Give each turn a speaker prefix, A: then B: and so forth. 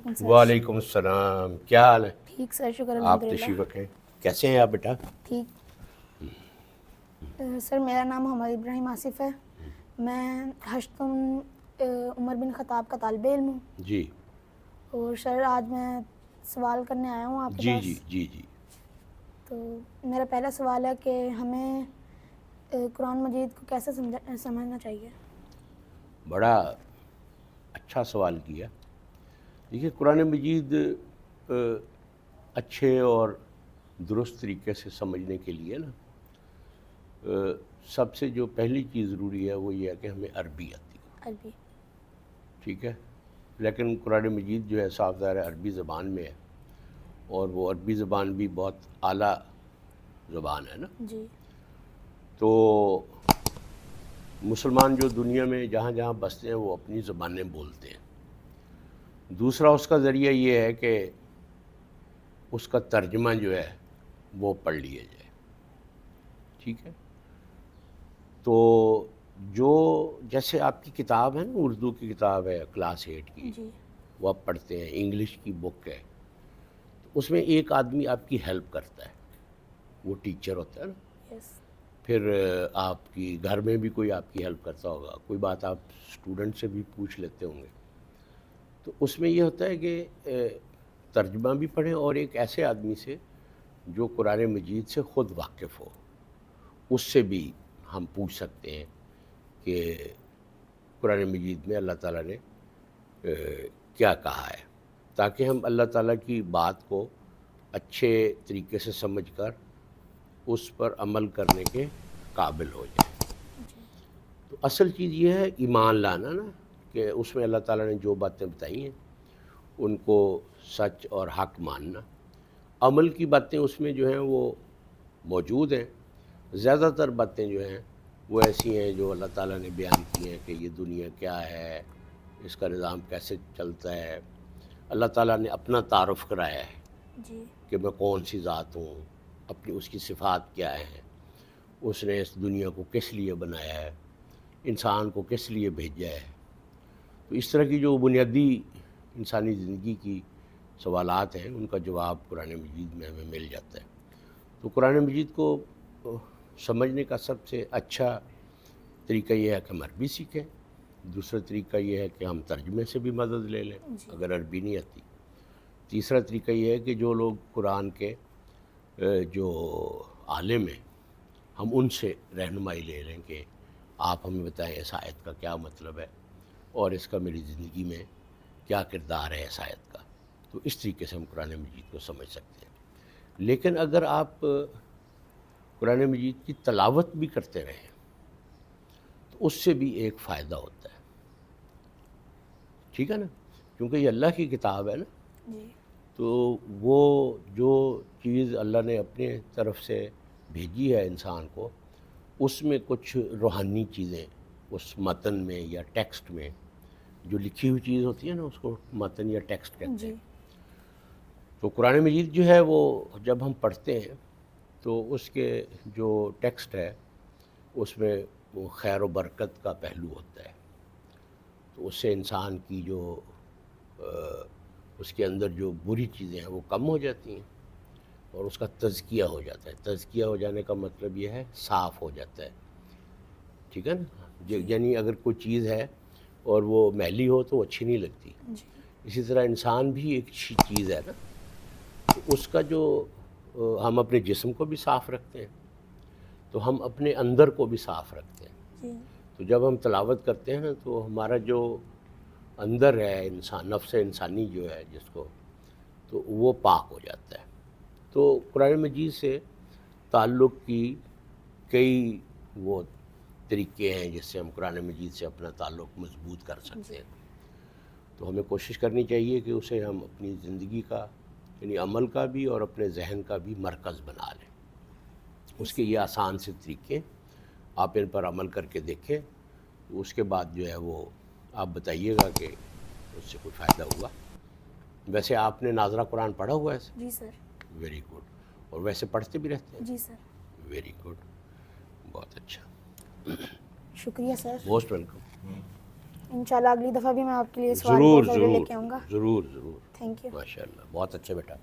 A: علیکم سر.
B: وعلیکم السلام. کیا حال ہے؟
A: ٹھیک سر, شکر
B: آپ
A: الحمد
B: تشریف
A: للہ.
B: رکھیں. کیسے ہیں آپ بیٹا؟
A: ٹھیک. سر میرا نام محمد ابراہیم آصف ہے. میں ہشتم عمر بن خطاب کا طالب علم ہوں.
B: جی
A: اور سر آج میں سوال کرنے آیا ہوں آپ کے
B: جی
A: پاس.
B: جی جی جی
A: تو میرا پہلا سوال ہے کہ ہمیں قرآن مجید کو کیسے سمجھنا چاہیے؟
B: بڑا اچھا سوال کیا. دیکھیے قرآن مجید اچھے اور درست طریقے سے سمجھنے کے لیے نا سب سے جو پہلی چیز ضروری ہے وہ یہ ہے کہ ہمیں عربی آتی ہے.
A: عربی.
B: ٹھیک ہے. لیکن قرآن مجید جو ہے صاف ظاہر ہے عربی زبان میں ہے, اور وہ عربی زبان بھی بہت اعلیٰ زبان ہے نا.
A: جی.
B: تو مسلمان جو دنیا میں جہاں جہاں بستے ہیں وہ اپنی زبانیں بولتے ہیں. دوسرا اس کا ذریعہ یہ ہے کہ اس کا ترجمہ جو ہے وہ پڑھ لیا جائے. ٹھیک ہے. تو جو جیسے آپ کی کتاب ہے نا, اردو کی کتاب ہے کلاس 8 کی,
A: جی.
B: وہ آپ پڑھتے ہیں, انگلش کی بک ہے, تو اس میں ایک آدمی آپ کی ہیلپ کرتا ہے, وہ ٹیچر ہوتا ہے نا.
A: یس.
B: پھر آپ کی گھر میں بھی کوئی آپ کی ہیلپ کرتا ہوگا, کوئی بات آپ اسٹوڈنٹ سے بھی پوچھ لیتے ہوں گے. تو اس میں یہ ہوتا ہے کہ ترجمہ بھی پڑھیں, اور ایک ایسے آدمی سے جو قرآن مجید سے خود واقف ہو, اس سے بھی ہم پوچھ سکتے ہیں کہ قرآن مجید میں اللہ تعالیٰ نے کیا کہا ہے, تاکہ ہم اللہ تعالیٰ کی بات کو اچھے طریقے سے سمجھ کر اس پر عمل کرنے کے قابل ہو جائیں.
A: جی.
B: تو اصل چیز یہ ہے ایمان لانا نا, کہ اس میں اللہ تعالیٰ نے جو باتیں بتائی ہیں ان کو سچ اور حق ماننا. عمل کی باتیں اس میں جو ہیں وہ موجود ہیں. زیادہ تر باتیں جو ہیں وہ ایسی ہیں جو اللہ تعالیٰ نے بیان کی ہیں کہ یہ دنیا کیا ہے, اس کا نظام کیسے چلتا ہے. اللہ تعالیٰ نے اپنا تعارف کرایا ہے
A: جی.
B: کہ میں کون سی ذات ہوں, اپنی اس کی صفات کیا ہیں, اس نے اس دنیا کو کس لیے بنایا ہے, انسان کو کس لیے بھیجا ہے. تو اس طرح کی جو بنیادی انسانی زندگی کی سوالات ہیں ان کا جواب قرآن مجید میں ہمیں مل جاتا ہے. تو قرآن مجید کو سمجھنے کا سب سے اچھا طریقہ یہ ہے کہ ہم عربی سیکھیں. دوسرا طریقہ یہ ہے کہ ہم ترجمے سے بھی مدد لے لیں
A: جی.
B: اگر عربی نہیں آتی. تیسرا طریقہ یہ ہے کہ جو لوگ قرآن کے جو عالم ہیں ہم ان سے رہنمائی لے لیں کہ آپ ہمیں بتائیں اس آیت کا کیا مطلب ہے اور اس کا میری زندگی میں کیا کردار ہے اس آیت کا. تو اس طریقے سے ہم قرآن مجید کو سمجھ سکتے ہیں. لیکن اگر آپ قرآن مجید کی تلاوت بھی کرتے رہیں تو اس سے بھی ایک فائدہ ہوتا ہے. ٹھیک ہے نا, کیونکہ یہ اللہ کی کتاب ہے نا.
A: جی.
B: تو وہ جو چیز اللہ نے اپنے طرف سے بھیجی ہے انسان کو, اس میں کچھ روحانی چیزیں اس متن میں یا ٹیکسٹ میں جو لکھی ہوئی چیز ہوتی ہے نا, اس کو متن یا ٹیکسٹ کہتے ہیں.
A: جی.
B: تو قرآن مجید جو ہے وہ جب ہم پڑھتے ہیں تو اس کے جو ٹیکسٹ ہے اس میں وہ خیر و برکت کا پہلو ہوتا ہے. تو اس سے انسان کی جو اس کے اندر جو بری چیزیں ہیں وہ کم ہو جاتی ہیں اور اس کا تزکیہ ہو جاتا ہے. تزکیہ ہو جانے کا مطلب یہ ہے صاف ہو جاتا ہے. ٹھیک ہے نا. یعنی اگر کوئی چیز ہے اور وہ میلی ہو تو وہ اچھی نہیں لگتی.
A: جی.
B: اسی طرح انسان بھی ایک اچھی چیز ہے نا. تو اس کا جو ہم اپنے جسم کو بھی صاف رکھتے ہیں تو ہم اپنے اندر کو بھی صاف رکھتے ہیں.
A: جی.
B: تو جب ہم تلاوت کرتے ہیں نا تو ہمارا جو اندر ہے انسان, نفس انسانی جو ہے جس کو, تو وہ پاک ہو جاتا ہے. تو قرآن مجید سے تعلق کی کئی وہ طریقے ہیں جس سے ہم قرآن مجید سے اپنا تعلق مضبوط کر سکتے ہیں. تو ہمیں کوشش کرنی چاہیے کہ اسے ہم اپنی زندگی کا یعنی عمل کا بھی اور اپنے ذہن کا بھی مرکز بنا لیں. اس کے یہ آسان سے طریقے آپ ان پر عمل کر کے دیکھیں, تو اس کے بعد جو ہے وہ آپ بتائیے گا کہ اس سے کوئی فائدہ ہوا. ویسے آپ نے ناظرہ قرآن پڑھا ہوا ہے؟
A: جی سر.
B: Very good. اور ویسے پڑھتے بھی رہتے ہیں؟
A: جی سر.
B: ویری گڈ, بہت اچھا,
A: شکریہ سر.
B: Most welcome.
A: انشاءاللہ اگلی دفعہ بھی میں آپ کے لیے سوال
B: ضرور
A: بہت سارے لے کے آؤں گا.
B: ضرور ضرور ضرور.
A: Thank you.
B: ماشاء اللہ بہت اچھے بیٹا.